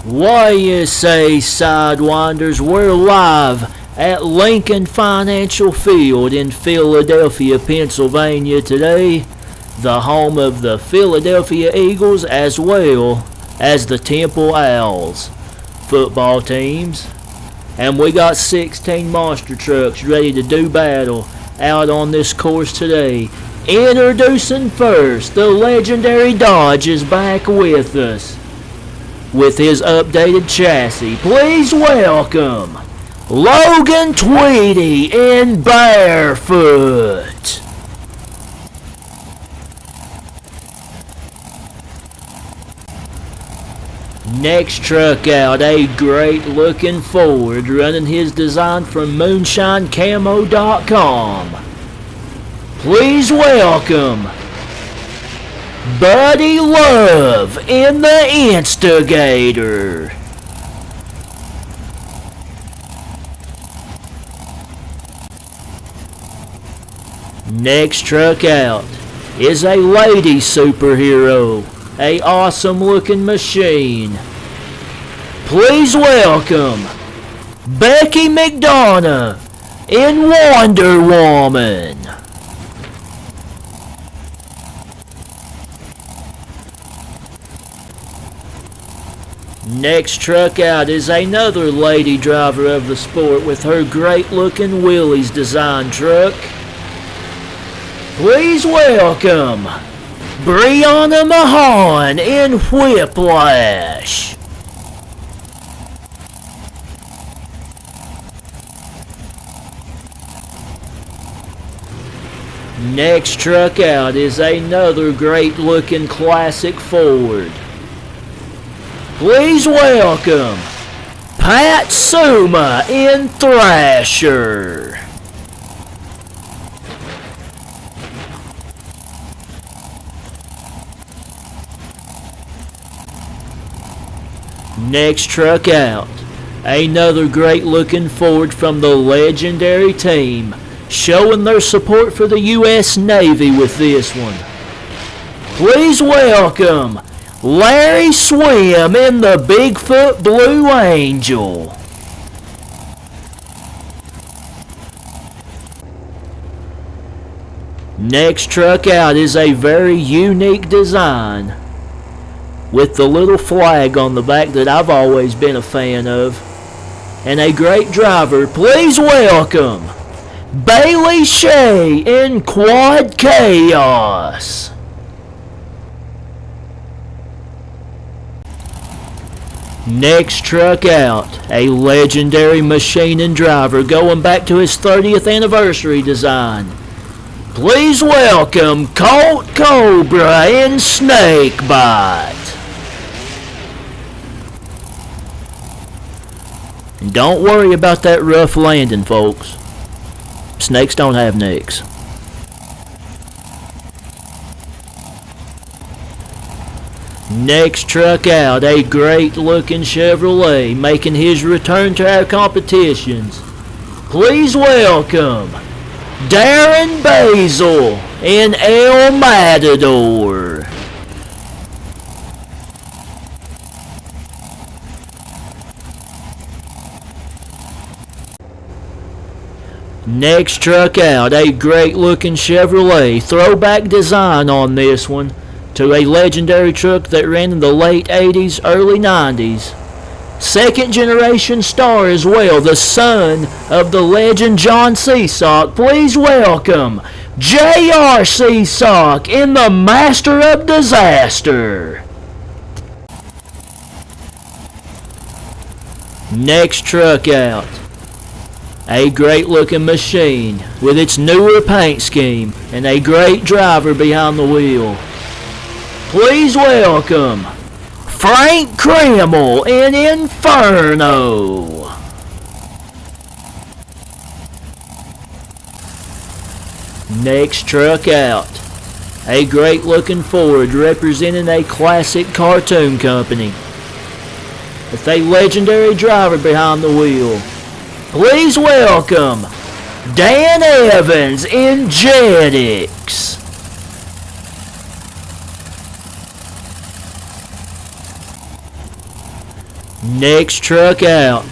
Why you say, Sidewinders, we're live at Lincoln Financial Field in Philadelphia, Pennsylvania today, the home of the Philadelphia Eagles as well as the Temple Owls football teams. And we got 16 monster trucks ready to do battle out on this course today. Introducing first, the legendary Dodge is back with us with his updated chassis. Please welcome Logan Tweedy in Barefoot. Next truck out, a great looking Ford running his design from moonshinecamo.com. Please welcome Buddy Love in the Instigator. Next truck out is a lady superhero, a awesome looking machine. Please welcome Becky McDonough in Wonder Woman. Next truck out is another lady driver of the sport with her great looking Willys design truck. Please welcome Brianna Mahan in Whiplash. Next truck out is another great looking classic Ford. Please welcome Pat Suma in Thrasher. Next truck out, another great looking Ford from the legendary team, showing their support for the U.S. Navy with this one. Please welcome Larry Swim in the Bigfoot Blue Angel. Next truck out is a very unique design with the little flag on the back that I've always been a fan of, and a great driver. Please welcome Bailey Shea in Quad Chaos. Next truck out, a legendary machine and driver going back to his 30th anniversary design. Please welcome Colt Cobra in Snakebite. And don't worry about that rough landing, folks. Snakes don't have necks. Next truck out, a great looking Chevrolet making his return to our competitions. Please welcome Darren Basil in El Matador. Next truck out, a great looking Chevrolet, throwback design on this one to a legendary truck that ran in the late 80s, early 90s. Second generation star as well, the son of the legend John Seesock. Please welcome J.R. Seesock in the Master of Disaster. Next truck out, a great looking machine with its newer paint scheme and a great driver behind the wheel. Please welcome Frank Kremel in Inferno. Next truck out, a great looking Ford representing a classic cartoon company with a legendary driver behind the wheel. Please welcome Dan Evans in Jetix. Next truck out.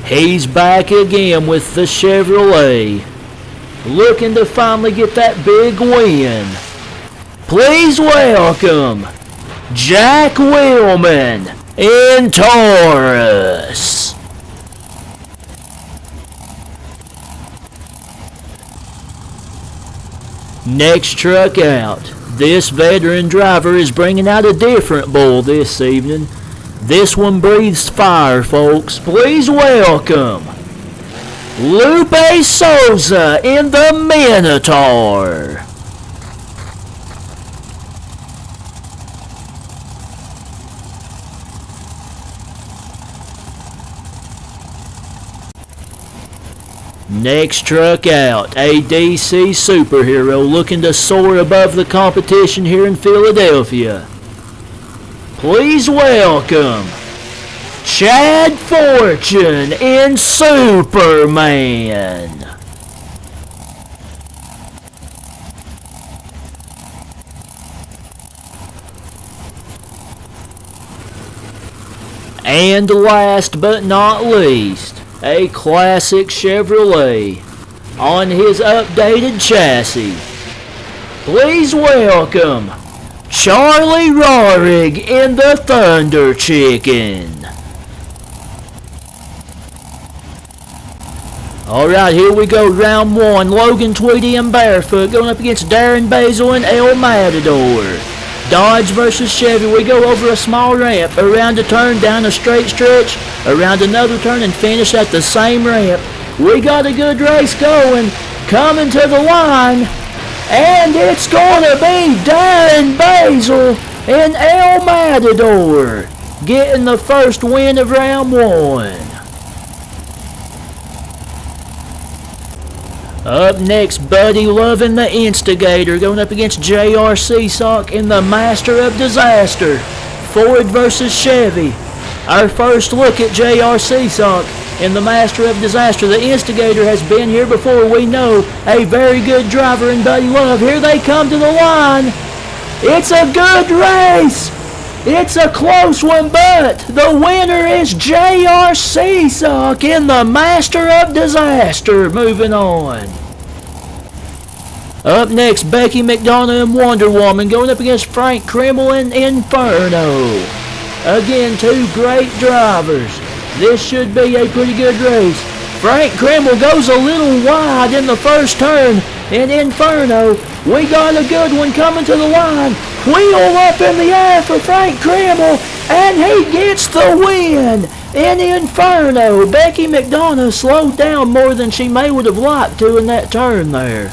He's back again with the Chevrolet. Looking to finally get that big win. Please welcome Jack Willman in Taurus. Next truck out. This veteran driver is bringing out a different bull this evening. This one breathes fire, folks. Please welcome Lupe Souza in the Minotaur. Next truck out, a DC superhero looking to soar above the competition here in Philadelphia. Please welcome Chad Fortune in Superman. And last but not least, a classic Chevrolet on his updated chassis. Please welcome Charlie Rohrig in the Thunder Chicken. Alright, here we go, round one. Logan Tweedy and Barefoot going up against Darren Basil and El Matador. Dodge versus Chevy. We go over a small ramp, around a turn, down a straight stretch, around another turn, and finish at the same ramp. We got a good race going. Coming to the line. And it's going to be Darren Basil and El Matador getting the first win of round one. Up next, Buddy Lovin' the Instigator going up against J.R. Seasock in the Master of Disaster. Ford versus Chevy. Our first look at J.R. Seasock in the Master of Disaster. The Instigator has been here before. We know a very good driver in Buddy Love. Here they come to the line. It's a good race. It's a close one, but the winner is J.R. Seasock in the Master of Disaster. Moving on. Up next, Becky McDonough and Wonder Woman going up against Frank Krimmel and Inferno. Again, two great drivers. This should be a pretty good race. Frank Krimmel goes a little wide in the first turn. In Inferno, we got a good one coming to the line. Wheel up in the air for Frank Krimmel, and he gets the win. In Inferno, Becky McDonough slowed down more than she may would have liked to in that turn there.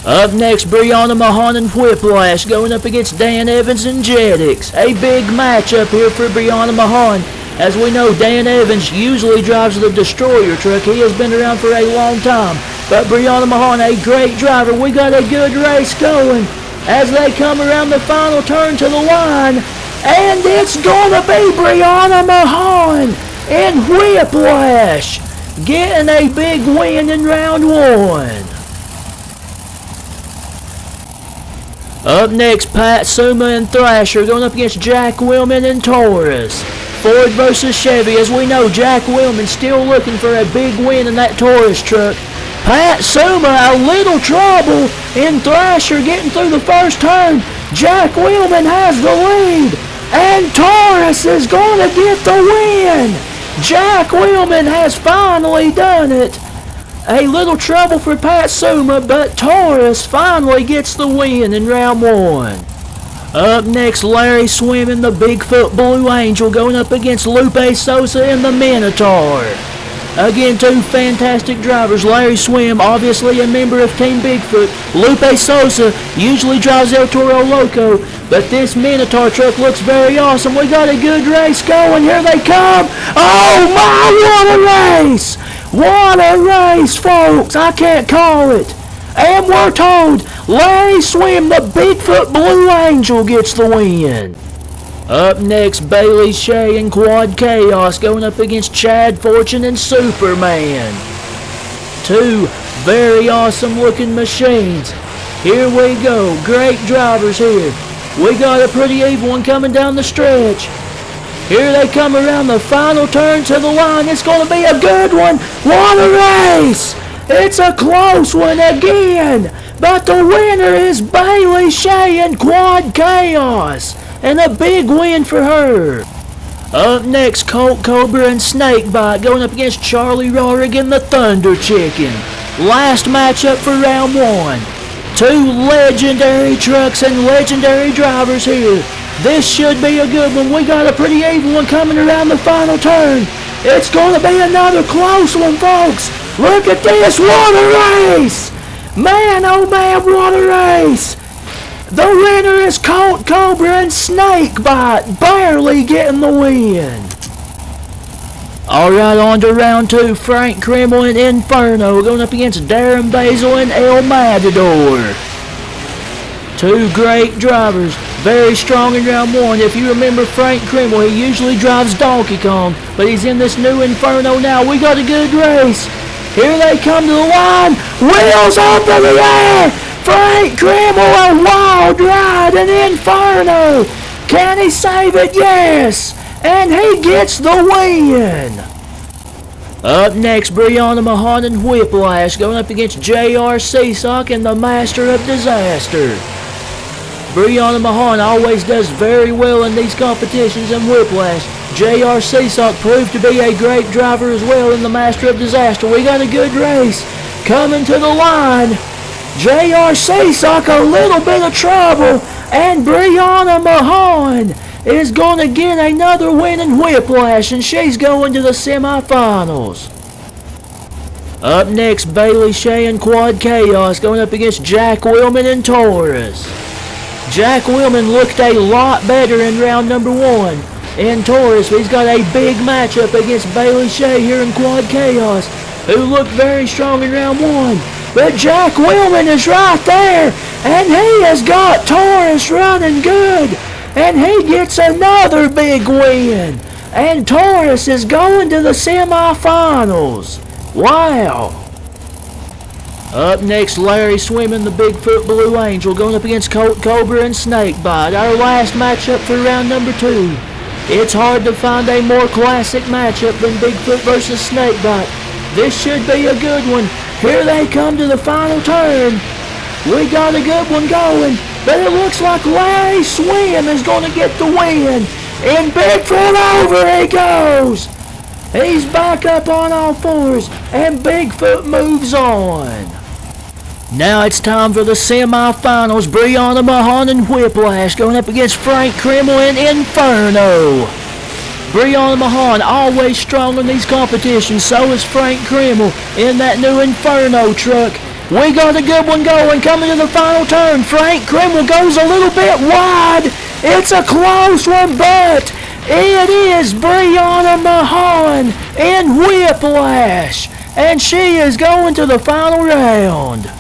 Up next, Brianna Mahan and Whiplash going up against Dan Evans and Jetix. A big matchup here for Brianna Mahan. As we know, Dan Evans usually drives the Destroyer truck. He has been around for a long time. But Brianna Mahan, a great driver. We got a good race going as they come around the final turn to the line. And it's going to be Brianna Mahan and Whiplash getting a big win in round one. Up next, Pat Suma and Thrasher going up against Jack Willman and Taurus. Ford versus Chevy. As we know, Jack Willman still looking for a big win in that Taurus truck. Pat Suma a little trouble in Thrasher getting through the first turn. Jack Willman has the lead, and Taurus is going to get the win. Jack Willman has finally done it. A little trouble for Pat Suma, but Taurus finally gets the win in round one. Up next, Larry Swim in the Bigfoot Blue Angel going up against Lupe Souza in the Minotaur. Again, two fantastic drivers. Larry Swim, obviously a member of Team Bigfoot. Lupe Souza usually drives El Toro Loco, but this Minotaur truck looks very awesome. We got a good race going. Here they come. Oh my, what a race! What a race, folks. I can't call it. And we're told Larry Swim, the Bigfoot Blue Angel, gets the win. Up next, Bailey Shea and Quad Chaos going up against Chad Fortune and Superman. Two very awesome looking machines. Here we go. Great drivers here. We got a pretty even one coming down the stretch. Here they come around the final turn to the line. It's going to be a good one. What a race! It's a close one again. But the winner is Bailey Shea in Quad Chaos. And a big win for her. Up next, Colt Cobra and Snakebite going up against Charlie Rorig and the Thunder Chicken. Last matchup for round one. Two legendary trucks and legendary drivers here. This should be a good one. We got a pretty even one coming around the final turn. It's going to be another close one, folks. Look at this. What a race. Man, oh man, what a race. The winner is Colt Cobra and Snakebite, barely getting the win. Alright, on to round two. Frank Krimmel and Inferno going up against Darren Basil and El Matador. Two great drivers, very strong in round one. If you remember Frank Krimmel, he usually drives Donkey Kong, but he's in this new Inferno now. We got a good race. Here they come to the line. Wheels up in the air. Frank Krimmel, a wild ride, an Inferno. Can he save it? Yes. And he gets the win. Up next, Brianna Mahan and Whiplash going up against J.R. Seasock and the Master of Disaster. Brianna Mahan always does very well in these competitions, and Whiplash. J.R. Seasock proved to be a great driver as well in the Master of Disaster. We got a good race coming to the line. J.R. Seasock a little bit of trouble, and Brianna Mahan is going to get another win in Whiplash, and she's going to the semifinals. Up next, Bailey Shea and Quad Chaos going up against Jack Willman and Taurus. Jack Willman looked a lot better in round number one in Taurus. He's got a big matchup against Bailey Shea here in Quad Chaos, who looked very strong in round one. But Jack Willman is right there, and he has got Taurus running good, and he gets another big win. And Taurus is going to the semifinals. Wow. Up next, Larry Swimmin, the Bigfoot Blue Angel, going up against Colt Cobra and Snakebite. Our last matchup for round number two. It's hard to find a more classic matchup than Bigfoot versus Snakebite. This should be a good one. Here they come to the final turn. We got a good one going, but it looks like Larry Swim is going to get the win. And Bigfoot over he goes. He's back up on all fours, and Bigfoot moves on. Now it's time for the semifinals. Brianna Mahan and Whiplash going up against Frank Krimmel and Inferno. Brianna Mahan always strong in these competitions. So is Frank Krimmel in that new Inferno truck. We got a good one going coming to the final turn. Frank Krimmel goes a little bit wide. It's a close one, but it is Brianna Mahan in Whiplash, and she is going to the final round.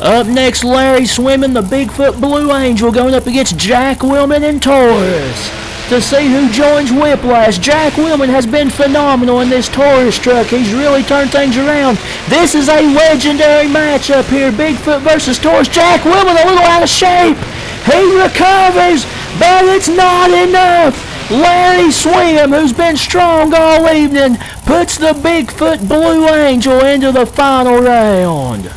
Up next, Larry Swimmin, the Bigfoot Blue Angel, going up against Jack Willman and Taurus. To see who joins Whiplash, Jack Willman has been phenomenal in this Taurus truck. He's really turned things around. This is a legendary matchup here, Bigfoot versus Taurus. Jack Willman a little out of shape. He recovers, but it's not enough. Larry Swim, who's been strong all evening, puts the Bigfoot Blue Angel into the final round.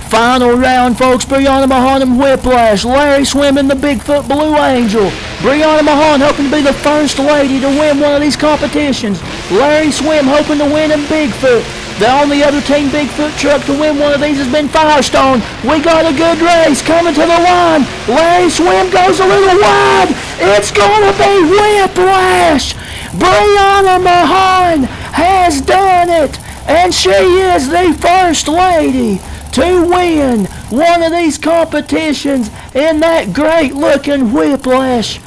Final round, folks. Brianna Mahan and Whiplash. Larry Swim and the Bigfoot Blue Angel. Brianna Mahan hoping to be the first lady to win one of these competitions. Larry Swim hoping to win in Bigfoot. The only other Team Bigfoot truck to win one of these has been Firestone. We got a good race coming to the line. Larry Swim goes a little wide. It's going to be Whiplash. Brianna Mahan has done it, and she is the first lady to win one of these competitions in that great looking Whiplash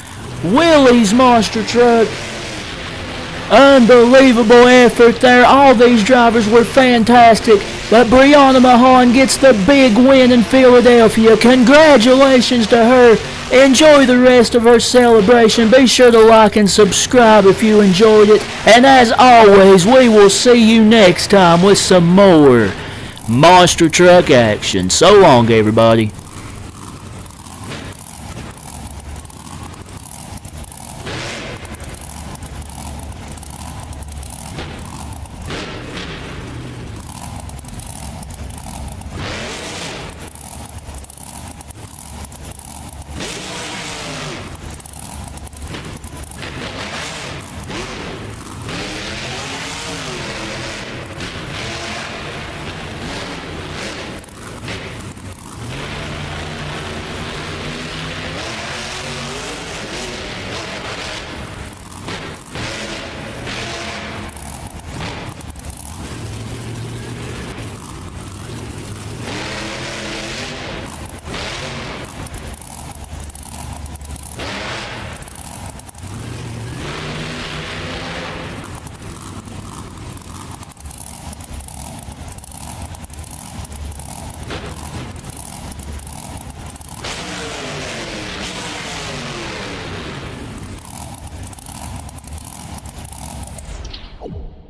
Willys monster truck. Unbelievable effort there. All these drivers were fantastic, but Brianna Mahan gets the big win in Philadelphia. Congratulations to her. Enjoy the rest of her celebration. Be sure to like and subscribe if you enjoyed it, and as always, we will see you next time with some more monster truck action. So long, everybody. you.